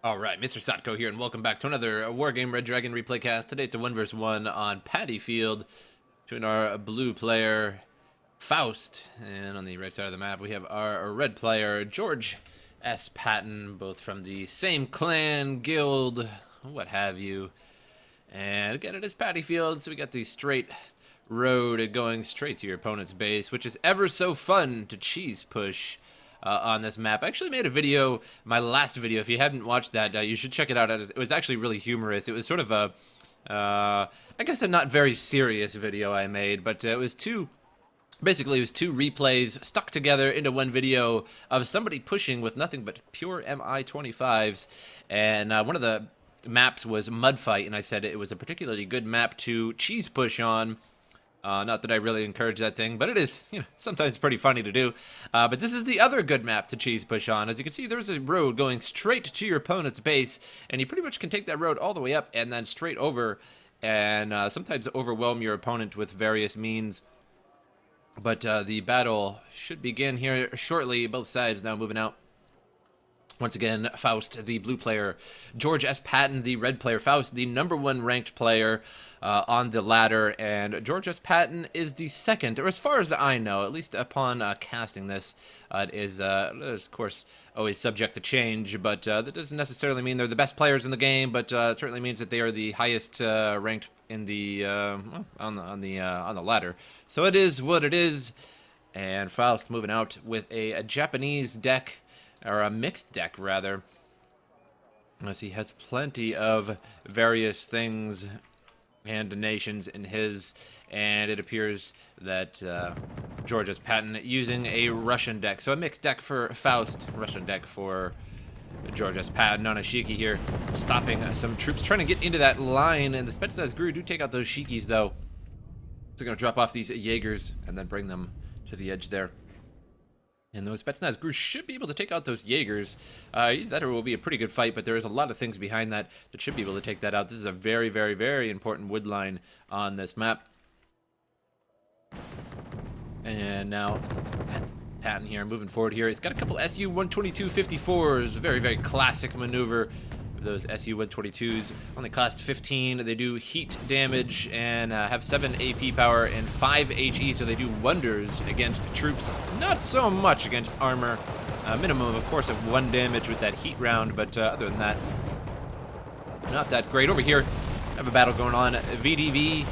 Alright, MrSotko here, and welcome back to another Wargame Red Dragon replaycast. Today it's a 1 vs 1 on Paddy Field between our blue player, Faust, and on the right side of the map we have our red player, George S. Patton, both from the same clan, guild, what have you. And again, it is Paddy Field, so we got the straight road going straight to your opponent's base, which is ever so fun to cheese push. On this map. I actually made a video, my last video. If you hadn't watched that, you should check it out. It was actually really humorous. It was sort of a, I guess a not very serious video I made, but it was basically it was two replays stuck together into one video of somebody pushing with nothing but pure MI-25s, and one of the maps was Mudfight, and I said it was a particularly good map to cheese push on. Not that I really encourage that thing, but it is, sometimes pretty funny to do. But this is the other good map to cheese push on. As you can see, there's a road going straight to your opponent's base, and you pretty much can take that road all the way up and then straight over, and sometimes overwhelm your opponent with various means. But the battle should begin here shortly. Both sides now moving out. Once again, Faust, the blue player, George S. Patton, the red player, Faust, the #1 ranked player on the ladder, and George S. Patton is the second, or as far as I know, at least upon casting this, it is, of course, always subject to change, but that doesn't necessarily mean they're the best players in the game, but it certainly means that they are the highest ranked in the, on the ladder. So it is what it is, and Faust moving out with a Japanese deck, or a mixed deck, rather, as he has plenty of various things and nations in his, and it appears that George S. Patton using a Russian deck. So a mixed deck for Faust, Russian deck for George S. Patton. Nonashiki here, stopping some troops, trying to get into that line, and the Spetsnaz Gru do take out those Shikis, though. So going to drop off these Jaegers and then bring them to the edge there. And those Spetsnaz Gru should be able to take out those Jaegers. That will be a pretty good fight, but there is a lot of things behind that that should be able to take that out. This is a very, very, very important wood line on this map. And now Patton here, moving forward here. He's got a couple SU-122-54s. Very, very classic maneuver. Those SU-122s only cost 15. They do heat damage and have 7 AP power and 5 HE, so they do wonders against troops. Not so much against armor. Minimum, of course, of 1 damage with that heat round, but other than that, not that great. Over here, have a battle going on. VDV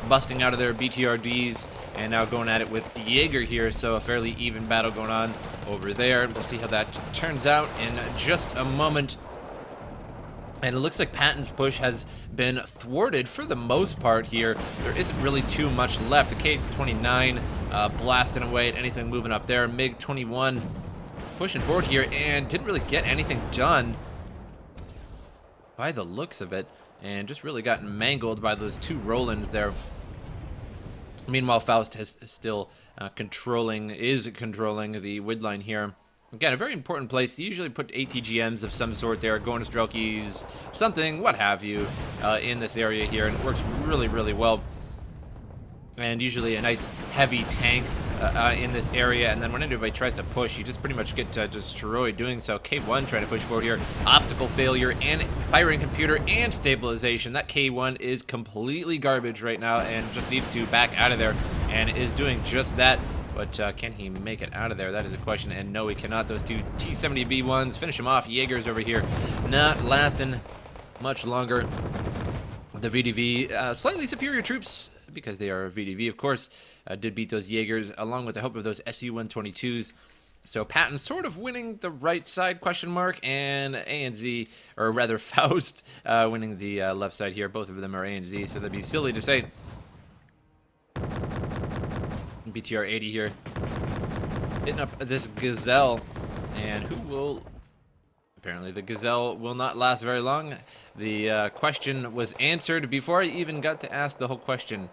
busting out of their BTRDs, and now going at it with Jaeger here, so a fairly even battle going on over there. We'll see how that turns out in just a moment. And it looks like Patton's push has been thwarted for the most part here. There isn't really too much left. A K-29 blasting away at anything moving up there. MiG-21 pushing forward here and didn't really get anything done by the looks of it. And just really gotten mangled by those two Rolands there. Meanwhile, Faust is still controlling the wood line here. Again, a very important place. You usually put ATGMs of some sort there, Gonus Drelkis, something, what have you, in this area here, and it works really, really well. And usually a nice heavy tank in this area, and then when anybody tries to push, you just pretty much get destroyed doing so. K1 trying to push forward here. Optical failure and firing computer and stabilization. That K1 is completely garbage right now and just needs to back out of there, and is doing just that. But can he make it out of there? That is a question, and no, he cannot. Those two T-70B1s finish him off. Jaegers over here not lasting much longer. The VDV, slightly superior troops, because they are VDV, of course, did beat those Jaegers, along with the help of those SU-122s. So Patton sort of winning the right side, question mark, and ANZ, or rather Faust, winning the left side here. Both of them are ANZ, so that'd be silly to say. BTR 80 here, hitting up this Gazelle, and who will, apparently the Gazelle will not last very long. The question was answered before I even got to ask the whole question.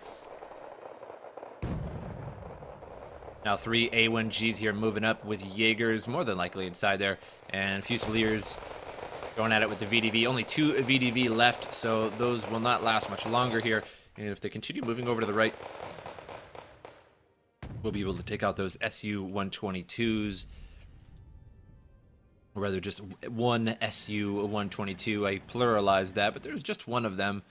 Now 3 A1Gs here moving up with Jaegers, more than likely inside there, and Fusiliers going at it with the VDV. Only 2 VDV left, so those will not last much longer here, and if they continue moving over to the right, we'll be able to take out those SU-122s. or rather just one SU-122. I pluralized that, but there's just one of them.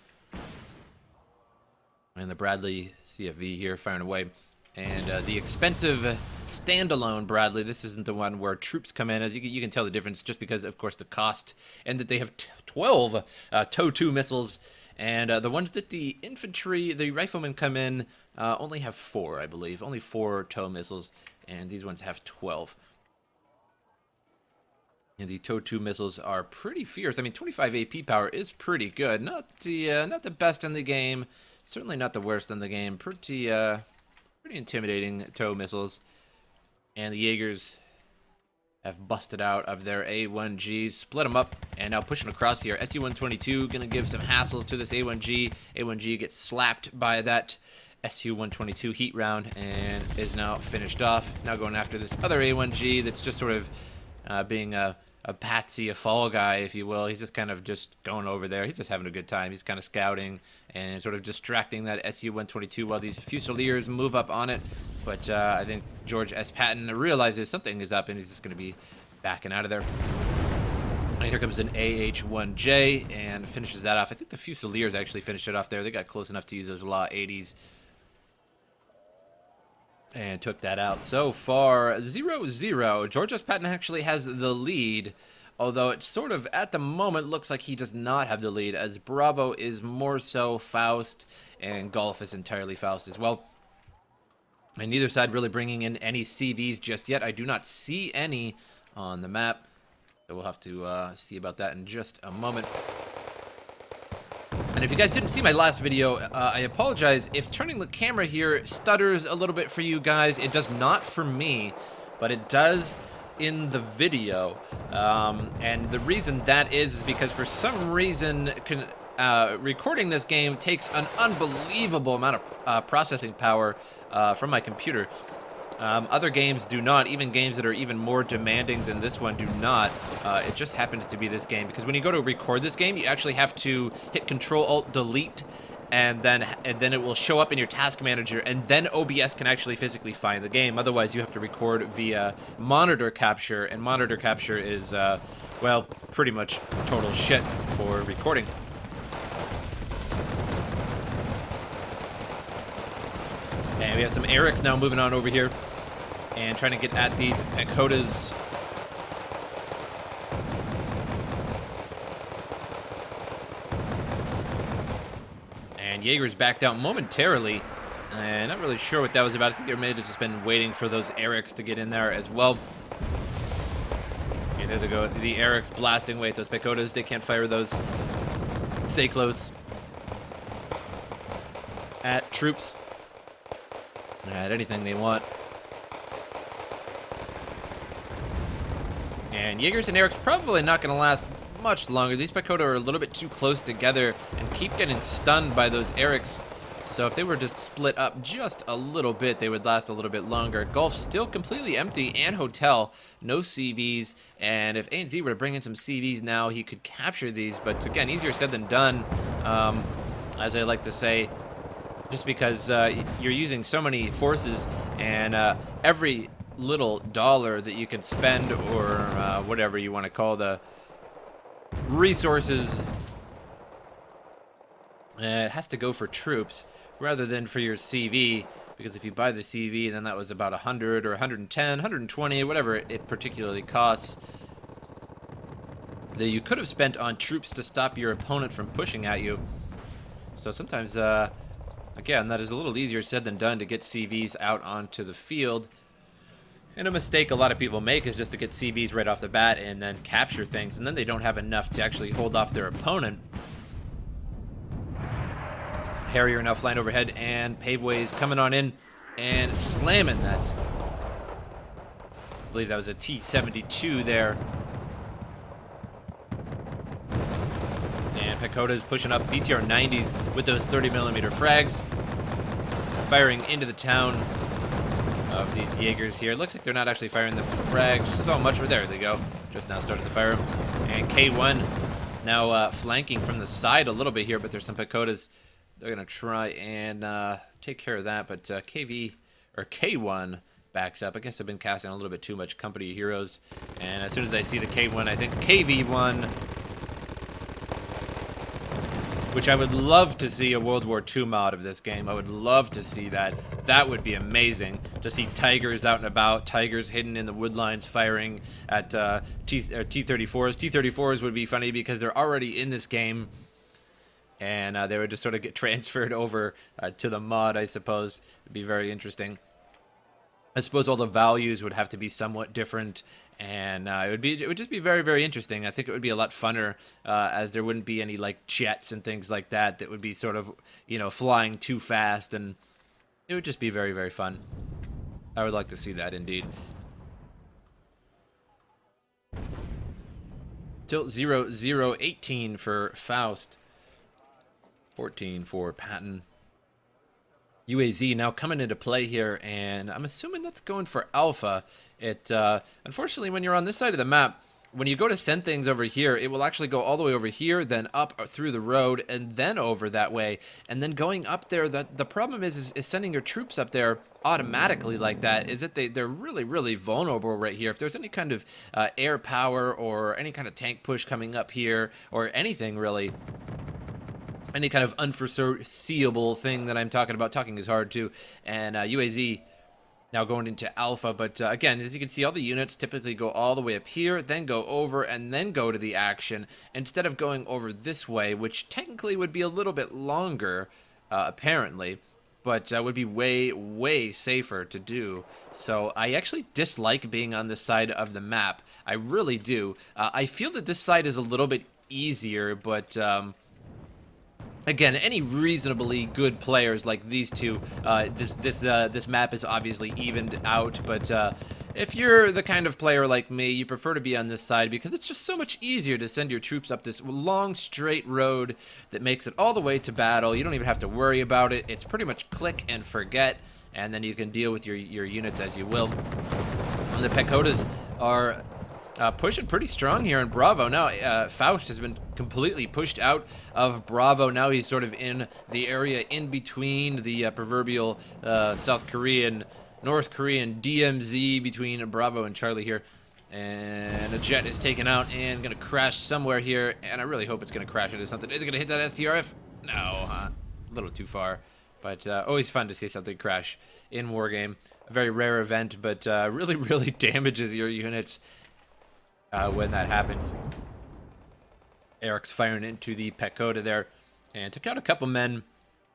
And the Bradley CFV here firing away. And the expensive standalone Bradley, this isn't the one where troops come in. As you can tell the difference just because, of course, the cost. And that they have 12 TOW-2 missiles. And the ones that the infantry, the riflemen come in, only have 4, I believe. Only 4 TOW missiles. And these ones have 12. And the TOW-2 missiles are pretty fierce. I mean, 25 AP power is pretty good. Not the best in the game. Certainly not the worst in the game. Pretty intimidating TOW missiles. And the Jaegers have busted out of their A1G, split them up, and now pushing across here. SU-122 going to give some hassles to this A1G. A1G gets slapped by that SU-122 heat round and is now finished off. Now going after this other A1G that's just sort of being a patsy, a fall guy, if you will. He's just kind of just going over there. He's just having a good time. He's kind of scouting and sort of distracting that SU-122 while these Fusiliers move up on it. But I think George S. Patton realizes something is up, and he's just going to be backing out of there. And here comes an AH-1J and finishes that off. I think the Fusiliers actually finished it off there. They got close enough to use those Law 80s. And took that out. So far, 0-0. George S. Patton actually has the lead, although it sort of, at the moment, looks like he does not have the lead, as Bravo is more so Faust, and Golf is entirely Faust as well. And neither side really bringing in any CVs just yet. I do not see any on the map, so we'll have to see about that in just a moment. And if you guys didn't see my last video, I apologize if turning the camera here stutters a little bit for you guys. It does not for me, but it does in the video. And the reason that is because for some reason recording this game takes an unbelievable amount of processing power from my computer. Other games do not, even games that are even more demanding than this one do not. It just happens to be this game, because when you go to record this game, you actually have to hit Control-Alt-Delete, and then it will show up in your task manager, and then OBS can actually physically find the game. Otherwise, you have to record via monitor capture, and monitor capture is, well, pretty much total shit for recording. And we have some Erics now moving on over here and trying to get at these Pakotas. And Jaeger's backed out momentarily. And not really sure what that was about. I think they may have just been waiting for those Erics to get in there as well. And there they go. The Erics blasting away at those Pakotas. They can't fire those. Stay close. At troops. At anything they want. And Jaegers and Erics probably not going to last much longer. These Pakota are a little bit too close together and keep getting stunned by those Erics. So if they were just split up just a little bit, they would last a little bit longer. Golf still completely empty, and Hotel, no CVs. And if A&Z were to bring in some CVs now, he could capture these. But again, easier said than done, as I like to say. Just because you're using so many forces, and every little dollar that you can spend, or whatever you want to call the resources, it has to go for troops rather than for your CV. Because if you buy the CV, then that was about 100 or 110, 120, whatever it particularly costs, that you could have spent on troops to stop your opponent from pushing at you. So sometimes again, that is a little easier said than done to get CVs out onto the field. And a mistake a lot of people make is just to get CVs right off the bat and then capture things, and then they don't have enough to actually hold off their opponent. Harrier now flying overhead, and Paveways coming on in and slamming that. I believe that was a T-72 there. And Pakota's pushing up BTR 90s with those 30mm frags, firing into the town of these Jaegers here. It looks like they're not actually firing the frags so much. There they go. Just now started to fire them. And K1 now flanking from the side a little bit here, but there's some Pakotas. They're going to try and take care of that, but KV, or K1, backs up. I guess I've been casting a little bit too much Company of Heroes. And as soon as I see the K1, I think KV1, which I would love to see a World War II mod of this game. I would love to see that. That would be amazing, to see tigers out and about, tigers hidden in the woodlines firing at T-34s. T-34s would be funny because they're already in this game, and they would just sort of get transferred over to the mod, I suppose. It'd be very interesting. I suppose all the values would have to be somewhat different, and it would just be very, very interesting. I think it would be a lot funner, as there wouldn't be any like jets and things like that that would be sort of, you know, flying too fast, and it would just be very, very fun. I would like to see that indeed. Tilt 0-0-18 for Faust. 14 for Patton. UAZ now coming into play here, and I'm assuming that's going for Alpha. It unfortunately, when you're on this side of the map, when you go to send things over here, it will actually go all the way over here, then up through the road, and then over that way. And then going up there, the problem is sending your troops up there automatically like that, is that they're really, really vulnerable right here. If there's any kind of air power or any kind of tank push coming up here, or anything really, any kind of unforeseeable thing that I'm talking about. Talking is hard too. And UAZ now going into Alpha. But again, as you can see, all the units typically go all the way up here, then go over, and then go to the action, instead of going over this way, which technically would be a little bit longer, apparently, but would be way, way safer to do. So I actually dislike being on this side of the map. I really do. I feel that this side is a little bit easier, but again, any reasonably good players like these two, this map is obviously evened out. But if you're the kind of player like me, you prefer to be on this side because it's just so much easier to send your troops up this long, straight road that makes it all the way to battle. You don't even have to worry about it. It's pretty much click and forget, and then you can deal with your units as you will. And the Pakotas are pushing pretty strong here in Bravo. Now, Faust has been completely pushed out of Bravo. Now he's sort of in the area in between the proverbial South Korean, North Korean DMZ between Bravo and Charlie here. And a jet is taken out and going to crash somewhere here. And I really hope it's going to crash into something. Is it going to hit that STRF? No, a little too far. But always fun to see something crash in Wargame. A very rare event, but really, really damages your units when that happens. Eric's firing into the Pekota there and took out a couple men,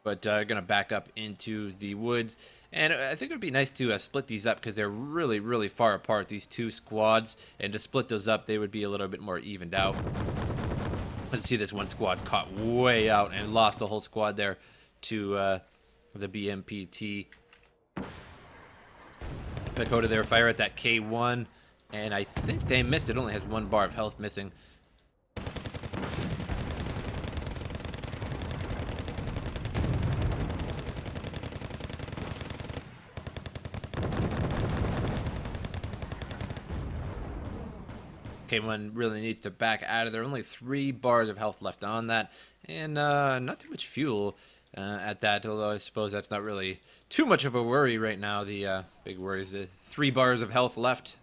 but gonna back up into the woods. And I think it would be nice to split these up because they're really, really far apart, these two squads, and to split those up, they would be a little bit more evened out. Let's see, this one squad's caught way out and lost a whole squad there to the BMPT. Pekota there, fire at that K1. And I think they missed. It only has 1 bar of health missing. K1 really needs to back out of there. Only 3 bars of health left on that. And not too much fuel at that, although I suppose that's not really too much of a worry right now. The big worry is the 3 bars of health left.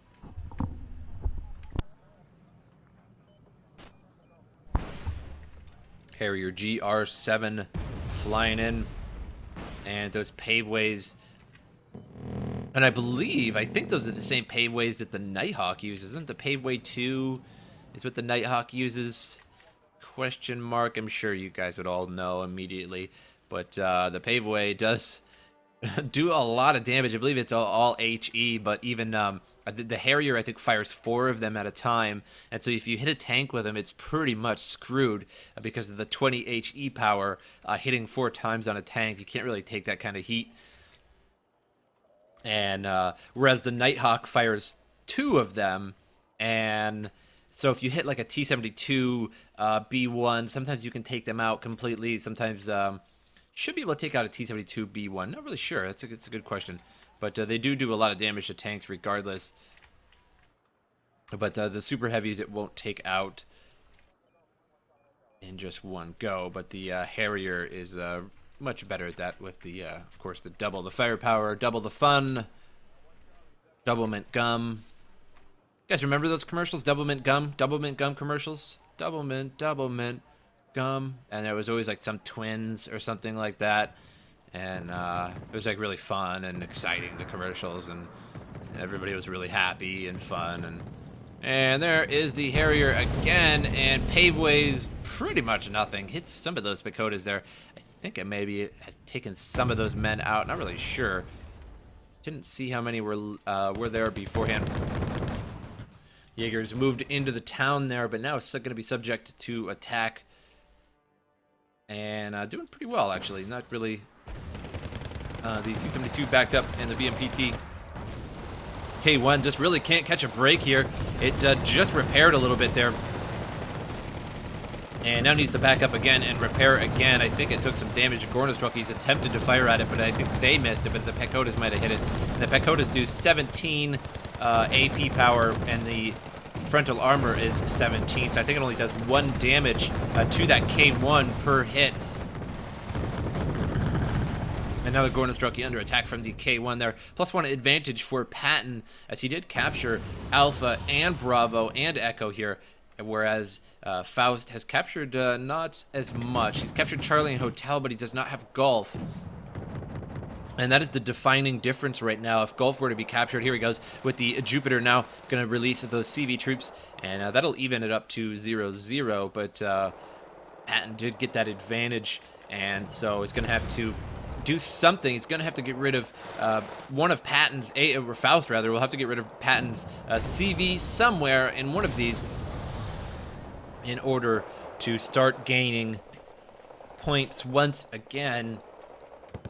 Harrier GR7 flying in, and those paveways, and I think those are the same paveways that the Nighthawk uses. Isn't the paveway 2 is what the Nighthawk uses? Question mark. I'm sure you guys would all know immediately, but the paveway does do a lot of damage. I believe it's all HE, but even the Harrier, I think, fires 4 of them at a time, and so if you hit a tank with them, it's pretty much screwed because of the 20 HE power. Hitting 4 times on a tank, you can't really take that kind of heat. And whereas the Nighthawk fires 2 of them, and so if you hit like a T-72 B1, sometimes you can take them out completely. Sometimes should be able to take out a T-72 B1. Not really sure. It's a good question. But they do a lot of damage to tanks regardless. But the super heavies it won't take out in just one go. But the Harrier is much better at that with the, of course, the double the firepower, double the fun. Double mint gum. You guys remember those commercials? Double mint gum commercials. Double mint gum, and there was always like some twins or something like that, and it was like really fun and exciting, the commercials, and everybody was really happy and fun. And there is the Harrier again, and paveways pretty much nothing. Hits some of those pagodas there. I think I maybe had taken some of those men out. Not really sure. Didn't see how many were there beforehand. Jaegers moved into the town there, but now it's still going to be subject to attack. And doing pretty well, actually. Not really. The 272 backed up, and the BMPT K1 just really can't catch a break here. It just repaired a little bit there. And now needs to back up again and repair again. I think it took some damage. Gornostruckies attempted to fire at it, but I think they missed it, but the Pagodas might have hit it. And the Pagodas do 17 AP power, and the frontal armor is 17, so I think it only does 1 damage to that K1 per hit. And now the Gornostrucky under attack from the K1 there. +1 advantage for Patton, as he did capture Alpha and Bravo and Echo here, whereas Faust has captured not as much. He's captured Charlie and Hotel, but he does not have Golf. And that is the defining difference right now. If Golf were to be captured, here he goes with the Jupiter now going to release those CV troops, and that'll even it up to 0-0, but Patton did get that advantage, and so he's going to have to do something. He's going to have to get rid of one of Patton's, or Faust rather, will have to get rid of Patton's CV somewhere in one of these in order to start gaining points once again,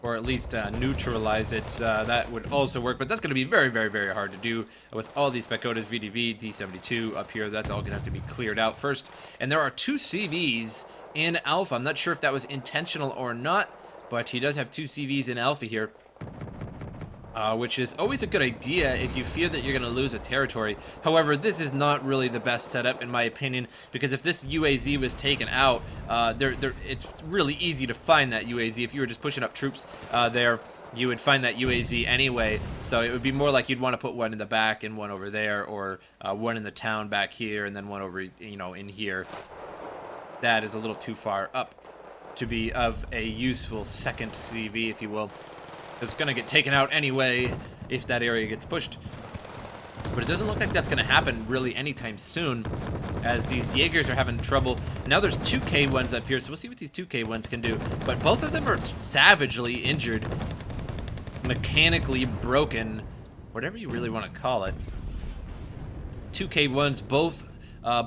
or at least neutralize it. That would also work, but that's going to be very, very, very hard to do with all these Pagodas, VDV, D72 up here. That's all going to have to be cleared out first. And there are 2 CVs in Alpha. I'm not sure if that was intentional or not, but he does have 2 CVs in Alpha here, which is always a good idea if you fear that you're going to lose a territory. However, this is not really the best setup, in my opinion, because if this UAZ was taken out, it's really easy to find that UAZ. If you were just pushing up troops there, you would find that UAZ anyway. So it would be more like you'd want to put one in the back and one over there, or one in the town back here, and then one over, in here. That is a little too far up to be of a useful second CV, if you will. It's going to get taken out anyway if that area gets pushed. But it doesn't look like that's going to happen really anytime soon, as these Jaegers are having trouble. Now there's 2 K1s up here, so we'll see what these 2 K1s can do. But both of them are savagely injured, mechanically broken, whatever you really want to call it. 2 K1s, both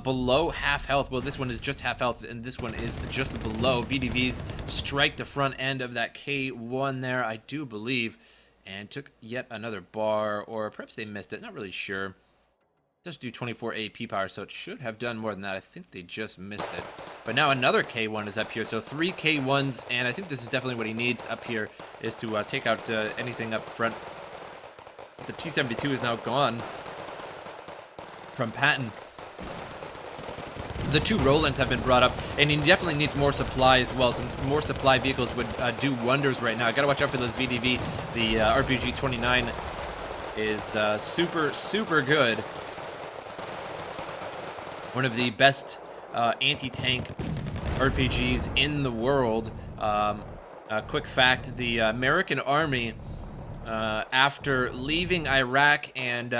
below half health. Well, this one is just half health, and this one is just below. VDVs strike the front end of that K1 there, I do believe, and took yet another bar, or perhaps they missed it, not really sure. It does do 24 AP power, so it should have done more than that. I think they just missed it. But now another K1 is up here, so 3 K1s, and I think this is definitely what he needs up here, is to take out anything up front. The T-72 is now gone from Patton. The 2 Rolands have been brought up, and he definitely needs more supply as well. Some more supply vehicles would do wonders right now. I gotta watch out for those VDV. The RPG-29 is super, super good. One of the best anti-tank RPGs in the world. Quick fact, the American Army, after leaving Iraq and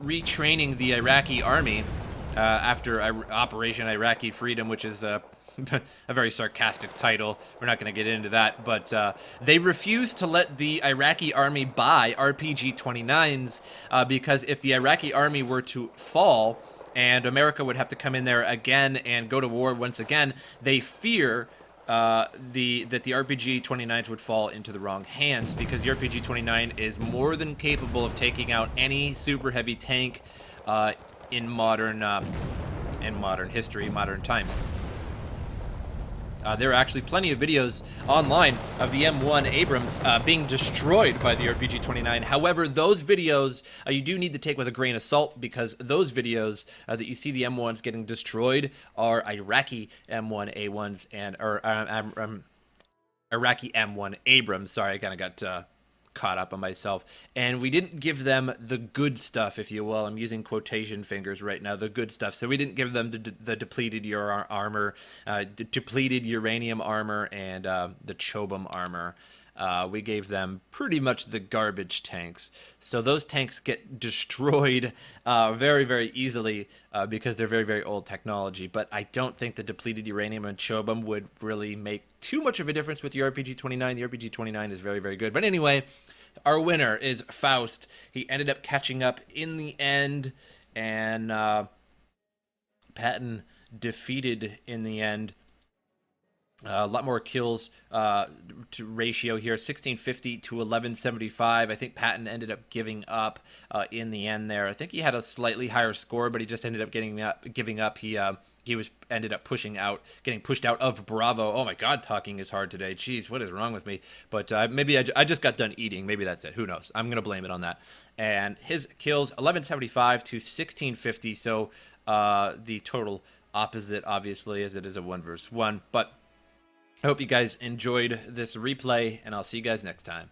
retraining the Iraqi Army, after Operation Iraqi Freedom, which is a very sarcastic title. We're not going to get into that, but they refused to let the Iraqi army buy RPG-29s because if the Iraqi army were to fall and America would have to come in there again and go to war once again, they fear that the RPG-29s would fall into the wrong hands, because the RPG-29 is more than capable of taking out any super heavy tank in modern history, modern times. There are actually plenty of videos online of the M1 Abrams being destroyed by the RPG-29. However, those videos you do need to take with a grain of salt, because those videos that you see the M1s getting destroyed are Iraqi M1A1s and Iraqi M1 Abrams. Sorry, I kind of got caught up on myself. And we didn't give them the good stuff, if you will. I'm using quotation fingers right now, the good stuff. So we didn't give them the depleted armor, depleted uranium armor, and the chobum armor. We gave them pretty much the garbage tanks. So those tanks get destroyed very, very easily because they're very, very old technology. But I don't think the depleted uranium and chobum would really make too much of a difference with the RPG-29. The RPG-29 is very, very good. But anyway, our winner is Faust. He ended up catching up in the end, and Patton defeated in the end. A lot more kills to ratio here, 1650 to 1175. I think Patton ended up giving up in the end there. I think he had a slightly higher score, but he just ended up giving up. He ended up getting pushed out of Bravo. Oh my God, talking is hard today. Jeez, what is wrong with me? But maybe I just got done eating. Maybe that's it. Who knows? I'm gonna blame it on that. And his kills 1175 to 1650. So the total opposite, obviously, as it is a 1 versus 1. But I hope you guys enjoyed this replay, and I'll see you guys next time.